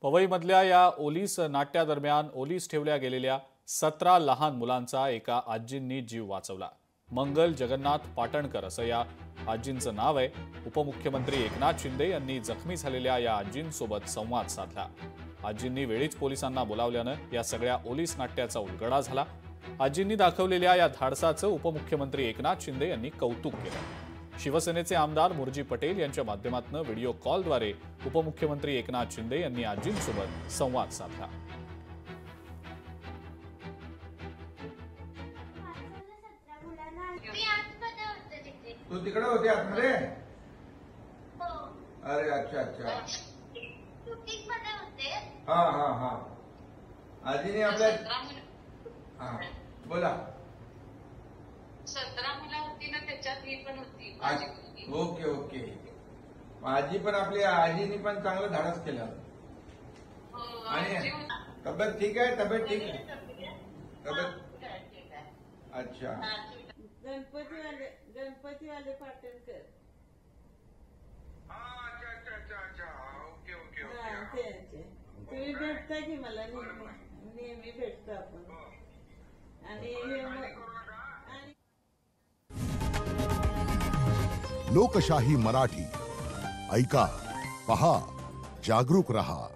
पवईमधल्या या ओलीस नाट्यादरम्यान ओलीस ठेवल्या गेलेल्या 17 लहान मुलांचा एका आजींनी जीव वाचवला। मंगल जगन्नाथ पाटणकर असं या आजींचं नाव आहे। उपमुख्यमंत्री एकनाथ शिंदे यांनी जखमी झालेल्या या आजींसोबत संवाद साधला। आजींनी वेळीच पोलिसांना बोलावल्यानं या सगळ्या ओलीस नाट्याचा उलगडा झाला। आजींनी दाखवलेल्या या धाडसाचं उपमुख्यमंत्री एकनाथ शिंदे यांनी कौतुक केलं। शिवसेनेचे आमदार मुरजी पटेल यांच्या माध्यमातून व्हिडिओ कॉलद्वारे उपमुख्यमंत्री एकनाथ शिंदे यांनी आजींसोबत संवाद साधला। तू तिकडे होती आतमध्ये? अरे अच्छा अच्छा। हाँ हाँ हाँ आजीने आपल्या बोला 17 मुलं होती ना, त्याच्यात ही पण होती। Okay okay. आजी पण आपली आजीनी पण चांगलं धाडस केलं। आणि तब्येत ठीक आहे? तब्येत ठीक आहे? तब्येत अच्छा। गणपती वाले पाटणकर। अच्छा अच्छा अच्छा अच्छा ओके ओके ओके। तुम्ही भेटता की मला नेहमी भेटतो आपण। आणि लोकशाही मराठी ऐका, पहा, जागरूक रहा।